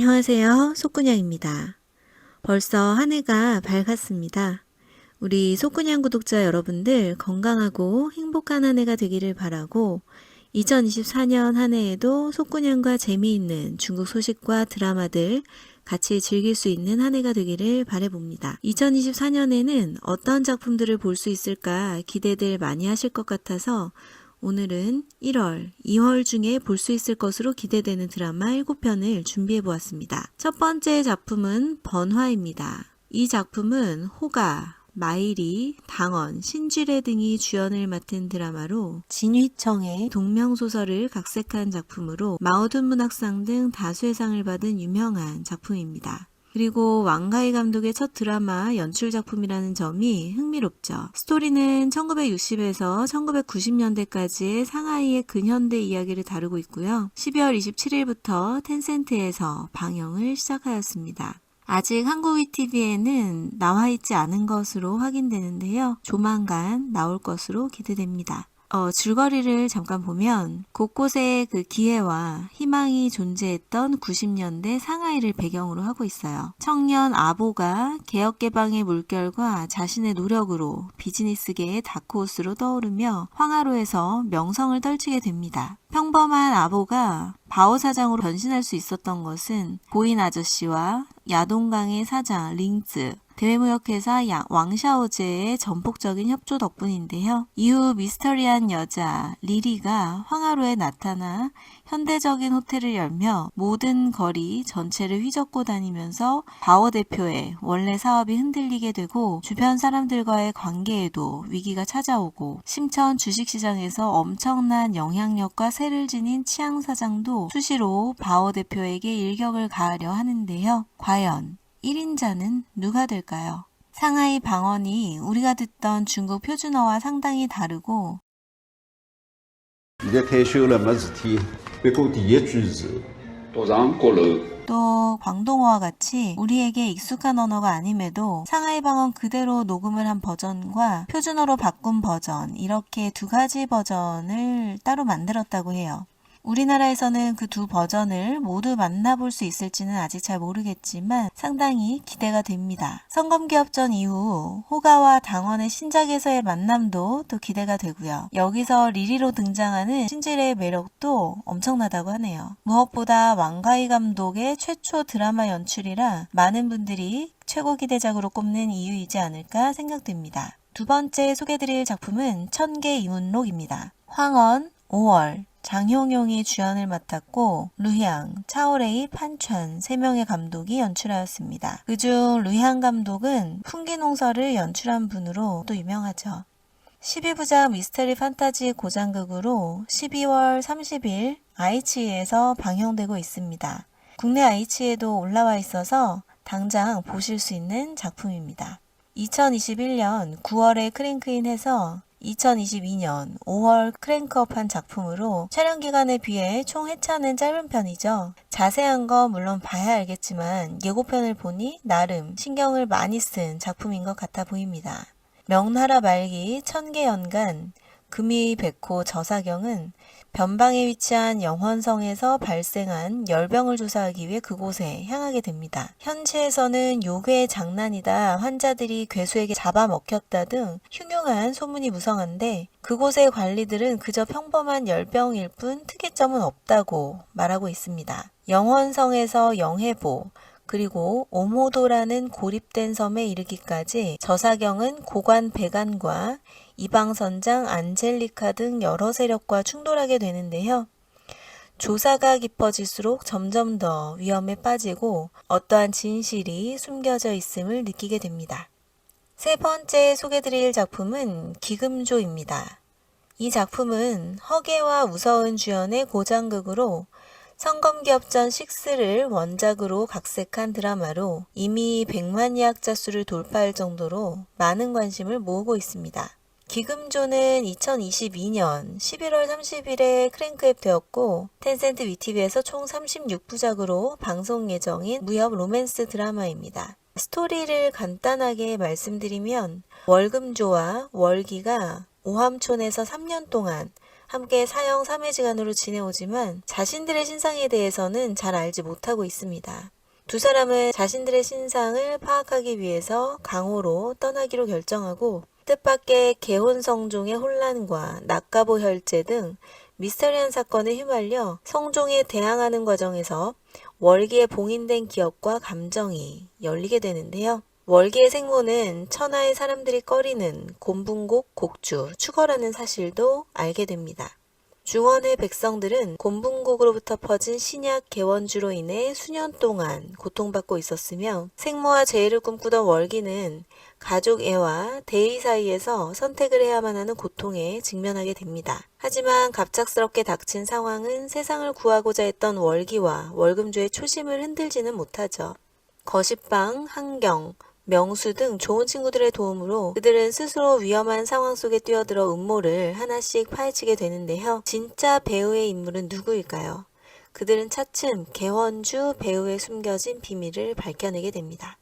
안녕하세요. 속그냥입니다. 벌써 한 해가 밝았습니다. 우리 속그냥 구독자 여러분들 건강하고 행복한 한 해가 되기를 바라고 2024년 한 해에도 속그냥과 재미있는 중국 소식과 드라마들 같이 즐길 수 있는 한 해가 되기를 바라봅니다. 2024년에는 어떤 작품들을 볼 수 있을까 기대들 많이 하실 것 같아서 오늘은 1월, 2월 중에 볼 수 있을 것으로 기대되는 드라마 7편을 준비해 보았습니다. 첫 번째 작품은 번화입니다. 이 작품은 호가, 마이리, 당원, 신지래 등이 주연을 맡은 드라마로 진휘청의 동명소설을 각색한 작품으로 마오둔 문학상 등 다수의 상을 받은 유명한 작품입니다. 그리고 왕가희 감독의 첫 드라마 연출 작품이라는 점이 흥미롭죠. 스토리는 1960에서 1990년대까지의 상하이의 근현대 이야기를 다루고 있고요. 12월 27일부터 텐센트에서 방영을 시작하였습니다. 아직 한국 위티비에는 나와 있지 않은 것으로 확인되는데요. 조만간 나올 것으로 기대됩니다. 줄거리를 잠깐 보면 곳곳에 그 기회와 희망이 존재했던 90년대 상하이를 배경으로 하고 있어요. 청년 아보가 개혁개방의 물결과 자신의 노력으로 비즈니스계의 다크호스로 떠오르며 황하로에서 명성을 떨치게 됩니다. 평범한 아보가 바오 사장으로 변신할 수 있었던 것은 고인 아저씨와 야동강의 사장 링즈, 대외무역회사 왕샤오제의 전폭적인 협조 덕분인데요. 이후 미스터리한 여자 리리가 황하로에 나타나 현대적인 호텔을 열며 모든 거리 전체를 휘젓고 다니면서 바오 대표의 원래 사업이 흔들리게 되고 주변 사람들과의 관계에도 위기가 찾아오고 심천 주식시장에서 엄청난 영향력과 세를 지닌 치앙 사장도 수시로 바오 대표에게 일격을 가하려 하는데요. 과연 1인자는 누가 될까요? 상하이 방언이 우리가 듣던 중국 표준어와 상당히 다르고 또 광동어와 같이 우리에게 익숙한 언어가 아님에도 상하이 방언 그대로 녹음을 한 버전과 표준어로 바꾼 버전 이렇게 두 가지 버전을 따로 만들었다고 해요. 우리나라에서는 그 두 버전을 모두 만나볼 수 있을지는 아직 잘 모르겠지만 상당히 기대가 됩니다. 성검기업전 이후 호가와 당원의 신작에서의 만남도 또 기대가 되고요. 여기서 리리로 등장하는 신지래의 매력도 엄청나다고 하네요. 무엇보다 왕가희 감독의 최초 드라마 연출이라 많은 분들이 최고 기대작으로 꼽는 이유이지 않을까 생각됩니다. 두 번째 소개드릴 작품은 천개 이문록입니다. 황언, 5월, 장효용이 주연을 맡았고 류향, 차오레이, 판천 3명의 감독이 연출하였습니다. 그중 류향 감독은 풍기농설을 연출한 분으로 또 유명하죠. 12부작 미스터리 판타지 고장극으로 12월 30일 아이치에서 방영되고 있습니다. 국내 아이치에도 올라와 있어서 당장 보실 수 있는 작품입니다. 2021년 9월에 크랭크인해서 2022년 5월 크랭크업한 작품으로 촬영 기간에 비해 총 회차는 짧은 편이죠. 자세한 거 물론 봐야 알겠지만 예고편을 보니 나름 신경을 많이 쓴 작품인 것 같아 보입니다. 명나라 말기 천계연간 금이백호 저사경은 변방에 위치한 영헌성에서 발생한 열병을 조사하기 위해 그곳에 향하게 됩니다. 현지에서는 요괴의 장난이다, 환자들이 괴수에게 잡아먹혔다 등 흉흉한 소문이 무성한데 그곳의 관리들은 그저 평범한 열병일 뿐 특이점은 없다고 말하고 있습니다. 영헌성에서 영해보, 그리고 오모도라는 고립된 섬에 이르기까지 저사경은 고관 배간과 이방선장 안젤리카 등 여러 세력과 충돌하게 되는데요. 조사가 깊어질수록 점점 더 위험에 빠지고 어떠한 진실이 숨겨져 있음을 느끼게 됩니다. 세 번째 소개드릴 작품은 기금조입니다. 이 작품은 허계와 우서은 주연의 고장극으로 성검기업전 6를 원작으로 각색한 드라마로 이미 100만 예약자 수를 돌파할 정도로 많은 관심을 모으고 있습니다. 기금조는 2022년 11월 30일에 크랭크앱 되었고 텐센트 위티비에서 총 36부작으로 방송 예정인 무협 로맨스 드라마입니다. 스토리를 간단하게 말씀드리면 월금조와 월기가 오함촌에서 3년 동안 함께 사형 3회지간으로 지내오지만 자신들의 신상에 대해서는 잘 알지 못하고 있습니다. 두 사람은 자신들의 신상을 파악하기 위해서 강호로 떠나기로 결정하고 뜻밖의 개혼성종의 혼란과 낙가보 혈제 등 미스터리한 사건에 휘말려 성종에 대항하는 과정에서 월기에 봉인된 기억과 감정이 열리게 되는데요. 월기의 생모는 천하의 사람들이 꺼리는 곤붕곡 곡주 추거라는 사실도 알게 됩니다. 중원의 백성들은 곤붕곡으로부터 퍼진 신약 개원주로 인해 수년 동안 고통받고 있었으며 생모와 재회를 꿈꾸던 월기는 가족 애와 대의 사이에서 선택을 해야만 하는 고통에 직면하게 됩니다. 하지만 갑작스럽게 닥친 상황은 세상을 구하고자 했던 월기와 월금주의 초심을 흔들지는 못하죠. 거식방, 한경, 명수 등 좋은 친구들의 도움으로 그들은 스스로 위험한 상황 속에 뛰어들어 음모를 하나씩 파헤치게 되는데요. 진짜 배우의 인물은 누구일까요? 그들은 차츰 개원주 배우의 숨겨진 비밀을 밝혀내게 됩니다.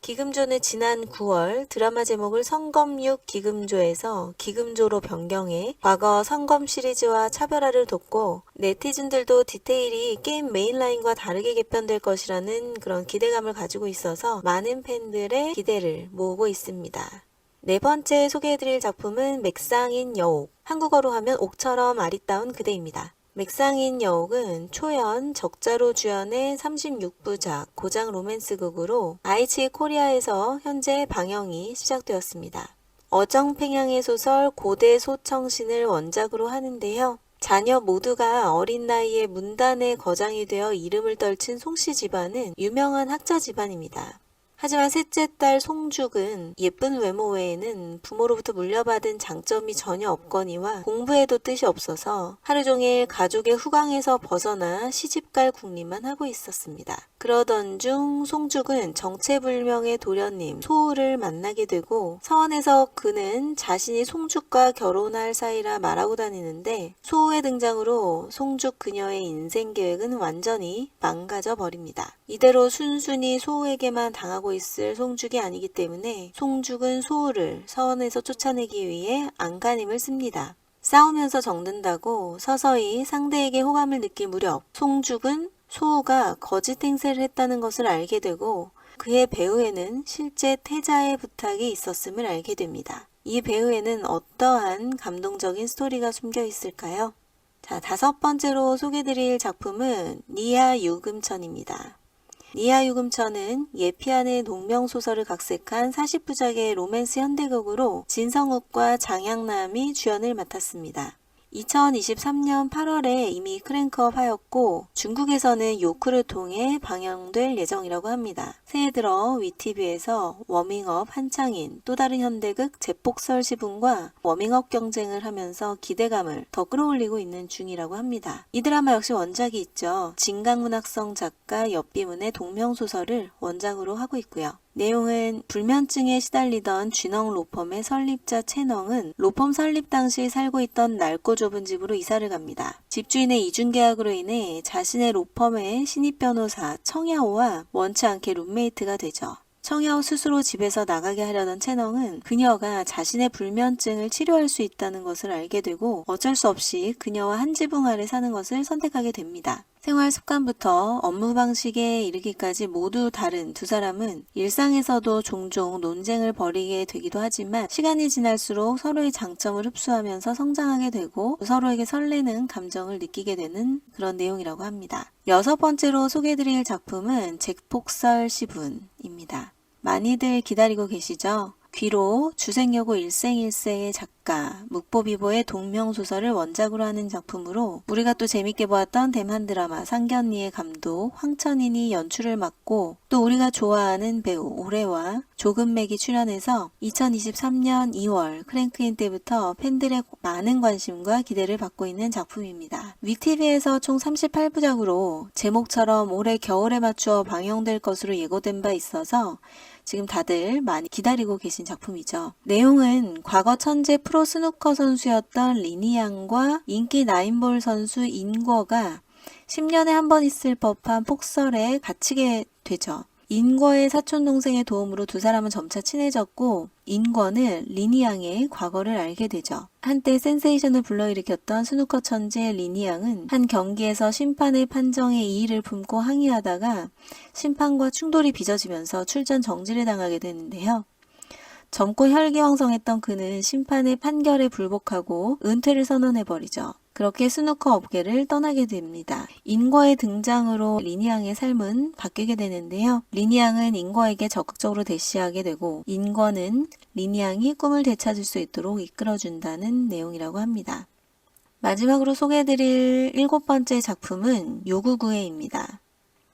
기금조는 지난 9월 드라마 제목을 성검육 기금조에서 기금조로 변경해 과거 성검 시리즈와 차별화를 뒀고 네티즌들도 디테일이 게임 메인라인과 다르게 개편될 것이라는 그런 기대감을 가지고 있어서 많은 팬들의 기대를 모으고 있습니다. 네 번째 소개해드릴 작품은 맥상인 여옥, 한국어로 하면 옥처럼 아리따운 그대입니다. 맥상인 여옥은 초연, 적자로 주연의 36부작 고장 로맨스극으로 아이치 코리아에서 현재 방영이 시작되었습니다. 어정팽양의 소설 고대 소청신을 원작으로 하는데요. 자녀 모두가 어린 나이에 문단의 거장이 되어 이름을 떨친 송씨 집안은 유명한 학자 집안입니다. 하지만 셋째 딸 송죽은 예쁜 외모 외에는 부모로부터 물려받은 장점이 전혀 없거니와 공부에도 뜻이 없어서 하루 종일 가족의 후광에서 벗어나 시집갈 궁리만 하고 있었습니다. 그러던 중 송죽은 정체불명의 도련님 소우를 만나게 되고 서원에서 그는 자신이 송죽과 결혼할 사이라 말하고 다니는데 소우의 등장으로 송죽 그녀의 인생 계획은 완전히 망가져 버립니다. 이대로 순순히 소우에게만 당하고 있을 송죽이 아니기 때문에 송죽은 소우를 서원에서 쫓아내기 위해 안간힘을 씁니다. 싸우면서 정든다고 서서히 상대에게 호감을 느낄 무렵 송죽은 소우가 거짓 행세를 했다는 것을 알게 되고 그의 배후에는 실제 태자의 부탁이 있었음을 알게 됩니다. 이 배후에는 어떠한 감동적인 스토리가 숨겨 있을까요? 자, 다섯 번째로 소개드릴 작품은 니아 유금천입니다. 니아 유금천은 예피안의 농명소설을 각색한 40부작의 로맨스 현대극으로 진성욱과 장양남이 주연을 맡았습니다. 2023년 8월에 이미 크랭크업 하였고 중국에서는 요크를 통해 방영될 예정이라고 합니다. 새해 들어 위티비에서 워밍업 한창인 또 다른 현대극 제폭설 시분과 워밍업 경쟁을 하면서 기대감을 더 끌어올리고 있는 중이라고 합니다. 이 드라마 역시 원작이 있죠. 진강문학성 작가 엽비문의 동명소설을 원작으로 하고 있고요. 내용은 불면증에 시달리던 쥐넝 로펌의 설립자 채넝은 로펌 설립 당시 살고 있던 낡고 좁은 집으로 이사를 갑니다. 집주인의 이중계약으로 인해 자신의 로펌의 신입 변호사 청야오와 원치 않게 룸메이트가 되죠. 청야오 스스로 집에서 나가게 하려던 채넝은 그녀가 자신의 불면증을 치료할 수 있다는 것을 알게 되고 어쩔 수 없이 그녀와 한 지붕 아래 사는 것을 선택하게 됩니다. 생활 습관부터 업무 방식에 이르기까지 모두 다른 두 사람은 일상에서도 종종 논쟁을 벌이게 되기도 하지만 시간이 지날수록 서로의 장점을 흡수하면서 성장하게 되고 서로에게 설레는 감정을 느끼게 되는 그런 내용이라고 합니다. 여섯 번째로 소개해드릴 작품은 제폭설 시분입니다. 많이들 기다리고 계시죠? 귀로 주생여고 일생일세의 작가 묵보비보의 동명소설을 원작으로 하는 작품으로 우리가 또 재밌게 보았던 대만 드라마 상견니의 감독 황천인이 연출을 맡고 또 우리가 좋아하는 배우 올해와 조금맥이 출연해서 2023년 2월 크랭크인 때부터 팬들의 많은 관심과 기대를 받고 있는 작품입니다. 위티비에서 총 38부작으로 제목처럼 올해 겨울에 맞추어 방영될 것으로 예고된 바 있어서 지금 다들 많이 기다리고 계신 작품이죠. 내용은 과거 천재 프로 스누커 선수였던 리니양과 인기 나인볼 선수 인궈가 10년에 한 번 있을 법한 폭설에 갇히게 되죠. 인거의 사촌동생의 도움으로 두 사람은 점차 친해졌고 인거는 리니양의 과거를 알게 되죠. 한때 센세이션을 불러일으켰던 스누커 천재 리니양은 한 경기에서 심판의 판정에 이의를 품고 항의하다가 심판과 충돌이 빚어지면서 출전 정지를 당하게 되는데요. 젊고 혈기왕성했던 그는 심판의 판결에 불복하고 은퇴를 선언해버리죠. 그렇게 스누커 업계를 떠나게 됩니다. 인거의 등장으로 리니양의 삶은 바뀌게 되는데요. 리니양은 인거에게 적극적으로 대시하게 되고 인거는 리니양이 꿈을 되찾을 수 있도록 이끌어준다는 내용이라고 합니다. 마지막으로 소개해드릴 7번째 작품은 요구구에입니다.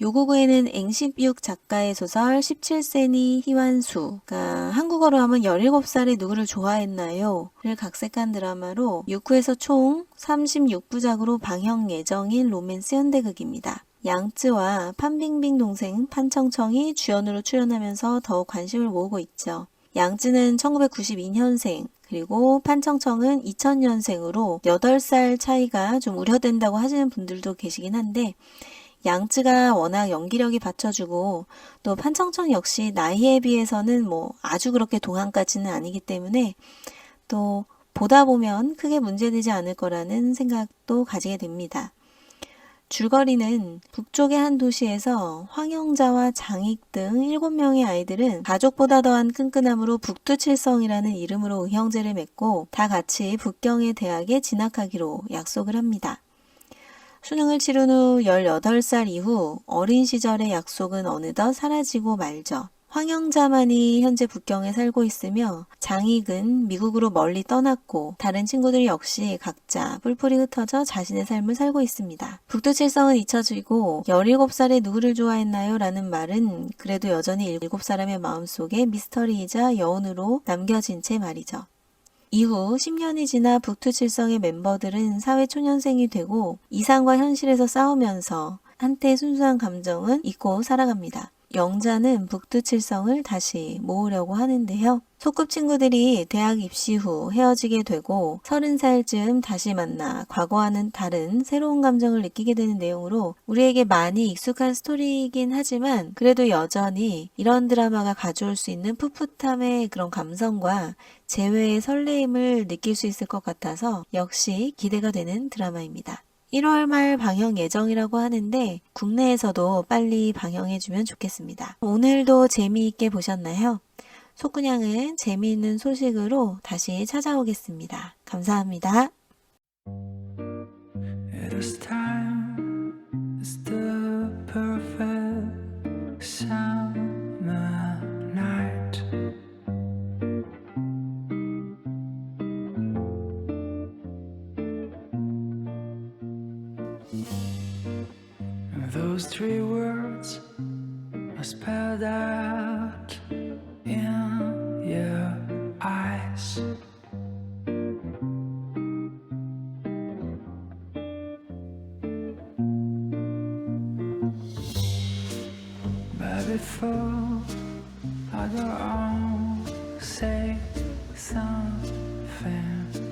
요구구에는 앵십육 작가의 소설 17세니 희완수가 한국어로 하면 17살의 누구를 좋아했나요? 를 각색한 드라마로 6부에서 총 36부작으로 방영 예정인 로맨스 현대극입니다. 양쯔와 판빙빙 동생 판청청이 주연으로 출연하면서 더욱 관심을 모으고 있죠. 양쯔는 1992년생, 그리고 판청청은 2000년생으로 8살 차이가 좀 우려된다고 하시는 분들도 계시긴 한데 양쯔가 워낙 연기력이 받쳐주고 또 판청청 역시 나이에 비해서는 아주 그렇게 동안까지는 아니기 때문에 또 보다 보면 크게 문제되지 않을 거라는 생각도 가지게 됩니다. 줄거리는 북쪽의 한 도시에서 황영자와 장익 등 7명의 아이들은 가족보다 더한 끈끈함으로 북두칠성이라는 이름으로 의형제를 맺고 다 같이 북경의 대학에 진학하기로 약속을 합니다. 수능을 치른 후 18살 이후 어린 시절의 약속은 어느덧 사라지고 말죠. 황영자만이 현재 북경에 살고 있으며 장익은 미국으로 멀리 떠났고 다른 친구들 역시 각자 뿔뿔이 흩어져 자신의 삶을 살고 있습니다. 북두칠성은 잊혀지고 17살에 누구를 좋아했나요? 라는 말은 그래도 여전히 7사람의 마음속에 미스터리이자 여운으로 남겨진 채 말이죠. 이후 10년이 지나 북두칠성의 멤버들은 사회초년생이 되고 이상과 현실에서 싸우면서 한때 순수한 감정은 잊고 살아갑니다. 영자는 북두칠성을 다시 모으려고 하는데요. 소꿉친구들이 대학 입시 후 헤어지게 되고 30살쯤 다시 만나 과거와는 다른 새로운 감정을 느끼게 되는 내용으로 우리에게 많이 익숙한 스토리이긴 하지만 그래도 여전히 이런 드라마가 가져올 수 있는 풋풋함의 그런 감성과 재회의 설레임을 느낄 수 있을 것 같아서 역시 기대가 되는 드라마입니다. 1월 말 방영 예정이라고 하는데 국내에서도 빨리 방영해주면 좋겠습니다. 오늘도 재미있게 보셨나요? 속그냥은 재미있는 소식으로 다시 찾아오겠습니다. 감사합니다. It is time, it's the perfect summer night. Those three words are spelled out in your eyes. But before I go on, say something.